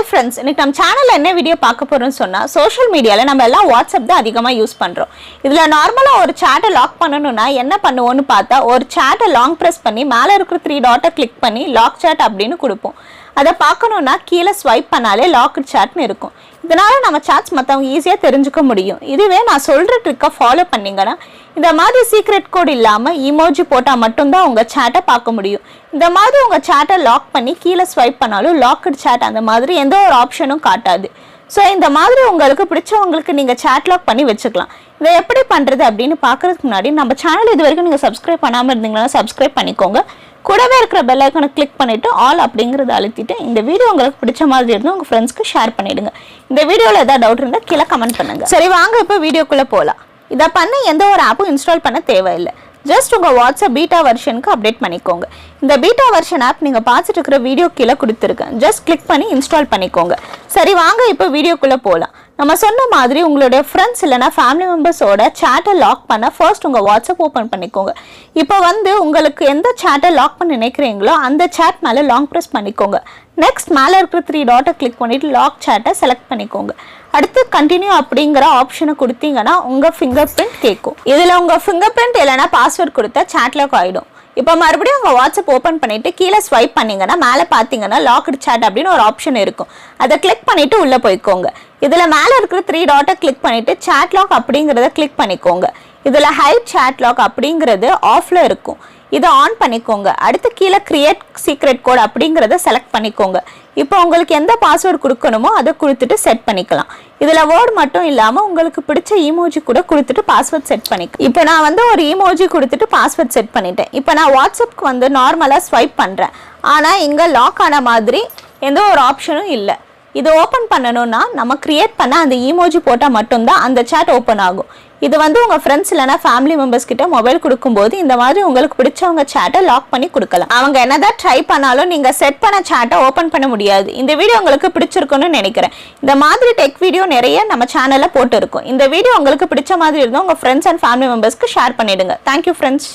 Hi friends, இன்னைக்கு நம்ம சேனலில் என்ன வீடியோ பார்க்க போகிறோம்னு சொன்னால், சோஷியல் மீடியாவில் நம்ம எல்லாம் வாட்ஸ்அப் தான் அதிகமாக யூஸ் பண்ணுறோம். இதில் நார்மலாக ஒரு சேட்டை லாக் பண்ணணும்னா என்ன பண்ணுவோன்னு பார்த்தா, ஒரு சேட்டை லாங் ப்ரெஸ் பண்ணி மேலே இருக்கிற 3 டாட்டை கிளிக் பண்ணி லாக் சேட் அப்படின்னு கொடுப்போம். அதை பார்க்கணுன்னா கீழே ஸ்வைப் பண்ணாலே லாக்டு சேட்னு இருக்கும். இதனால் நம்ம சேட்ஸ் மற்றவங்க ஈஸியாக தெரிஞ்சுக்க முடியும். இதுவே நான் சொல்கிற ட்ரிக்கை ஃபாலோ பண்ணிங்கன்னா இந்த மாதிரி சீக்ரெட் கோட் இல்லாமல் இமோஜி போட்டால் மட்டும்தான் உங்கள் சேட்டை பார்க்க முடியும். இந்த மாதிரி உங்கள் சேட்டை லாக் பண்ணி கீழே ஸ்வைப் பண்ணாலும் லாக்டு சேட் அந்த மாதிரி எந்த ஒரு ஆப்ஷனும் காட்டாது. ஸோ இந்த மாதிரி உங்களுக்கு பிடிச்சவங்களுக்கு நீங்கள் சேட் லாக் பண்ணி வச்சுக்கலாம். இதை எப்படி பண்ணுறது அப்படின்னு பார்க்குறதுக்கு முன்னாடி நம்ம சேனல் இது வரைக்கும் நீங்கள் சப்ஸ்கிரைப் பண்ணாமல் இருந்தீங்கன்னா சப்ஸ்கிரைப் பண்ணிக்கோங்க. கூடவே இருக்கிற பெல் ஐக்கானை கிளிக் பண்ணிவிட்டு ஆல் அப்படிங்கிறத அழுத்திட்டு இந்த வீடியோ உங்களுக்கு பிடிச்ச மாதிரி இருந்தால் உங்கள் ஃப்ரெண்ட்ஸ்க்கு ஷேர் பண்ணிவிடுங்க. இந்த வீடியோவில் ஏதாவது டவுட் இருந்தால் கீழே கமெண்ட் பண்ணுங்கள். சரி வாங்க இப்போ வீடியோக்குள்ளே போகலாம். இதை பண்ண எந்த ஒரு ஆப்பும் இன்ஸ்டால் பண்ண தேவையில்லை. ஜஸ்ட் உங்கள் வாட்ஸ்அப் பீட்டா வெர்ஷனுக்கு அப்டேட் பண்ணிக்கோங்க. இந்த பீட்டா வெர்ஷன் ஆப் நீங்கள் பார்த்துட்டு இருக்கிற வீடியோ கீழே கொடுத்துருக்கேன். ஜஸ்ட் கிளிக் பண்ணி இன்ஸ்டால் பண்ணிக்கோங்க. சரி வாங்க இப்போ வீடியோக்குள்ளே போகலாம். நம்ம சொன்ன மாதிரி உங்களுடைய ஃப்ரெண்ட்ஸ் இல்லைனா ஃபேமிலி மெம்பர்ஸோட சேட்டை லாக் பண்ண ஃபர்ஸ்ட் உங்கள் வாட்ஸ்அப் ஓப்பன் பண்ணிக்கோங்க. இப்போ உங்களுக்கு எந்த சேட்டை லாக் பண்ண நினைக்கிறீங்களோ அந்த சேட் மேலே லாங் ப்ரெஸ் பண்ணிக்கோங்க. நெக்ஸ்ட் மேலே இருக்கிற 3 டாட்டை கிளிக் பண்ணிவிட்டு லாக் சேட்டை செலக்ட் பண்ணிக்கோங்க. அடுத்து கண்டினியூ அப்படிங்கிற ஆப்ஷனை கொடுத்தீங்கன்னா உங்கள் ஃபிங்கர் பிரிண்ட் கேட்கும். இதில் உங்கள் ஃபிங்கர் பிரிண்ட் இல்லைனா பாஸ்வேர்ட் கொடுத்தா சேட் லாக் ஆகிடும். இப்போ மறுபடியும் உங்கள் வாட்ஸ்அப் ஓப்பன் பண்ணிவிட்டு கீழே ஸ்வைப் பண்ணிங்கன்னா மேலே பார்த்தீங்கன்னா லாக்டு சேட் அப்படின்னு ஒரு ஆப்ஷன் இருக்கும். அதை கிளிக் பண்ணிவிட்டு உள்ளே போய்க்கோங்க. இதில் மேலே இருக்கிற 3 டாட்டை கிளிக் பண்ணிவிட்டு சேட் லாக் அப்படிங்கிறத கிளிக் பண்ணிக்கோங்க. இதில் ஹைட் சேட் லாக் அப்படிங்கிறது ஆஃபில் இருக்கும். இதை ஆன் பண்ணிக்கோங்க. அடுத்து கீழே கிரியேட் சீக்ரெட் கோட் அப்படிங்கிறத செலக்ட் பண்ணிக்கோங்க. இப்போ உங்களுக்கு எந்த பாஸ்வேர்டு கொடுக்கணுமோ அதை கொடுத்துட்டு செட் பண்ணிக்கலாம். இதில் வேர்டு மட்டும் இல்லாமல் உங்களுக்கு பிடிச்ச இமோஜி கூட கொடுத்துட்டு பாஸ்வேர்ட் செட் பண்ணிக்கலாம். இப்போ நான் ஒரு இமோஜி கொடுத்துட்டு பாஸ்வேர்ட் செட் பண்ணிட்டேன். இப்போ நான் வாட்ஸ்அப்க்கு நார்மலாக ஸ்வைப் பண்ணுறேன். ஆனால் இங்கே லாக் ஆன மாதிரி எந்த ஒரு ஆப்ஷனும் இல்லை. இது ஓப்பன் பண்ணணும்னா நம்ம கிரியேட் பண்ண அந்த இமோஜி போட்டால் மட்டும்தான் அந்த சேட் ஓப்பன் ஆகும். இது உங்கள் ஃப்ரெண்ட்ஸ் இல்லைனா ஃபேமிலி மெம்பர்ஸ் கிட்ட மொபைல் கொடுக்கும்போது இந்த மாதிரி உங்களுக்கு பிடிச்சவங்க சேட்டை லாக் பண்ணி கொடுக்கலாம். அவங்க என்னதான் ட்ரை பண்ணாலும் நீங்கள் செட் பண்ண சேட்டை ஓப்பன் பண்ண முடியாது. இந்த வீடியோ உங்களுக்கு பிடிச்சிருக்குன்னு நினைக்கிறேன். இந்த மாதிரி டெக் வீடியோ நிறைய நம்ம சேனலில் போட்டு இருக்கும். இந்த வீடியோ உங்களுக்கு பிடிச்ச மாதிரி இருந்தால் உங்கள் ஃப்ரெண்ட்ஸ் அண்ட் ஃபேமிலி மெம்பர்ஸ்க்கு ஷேர் பண்ணிடுங்க. Thank you friends.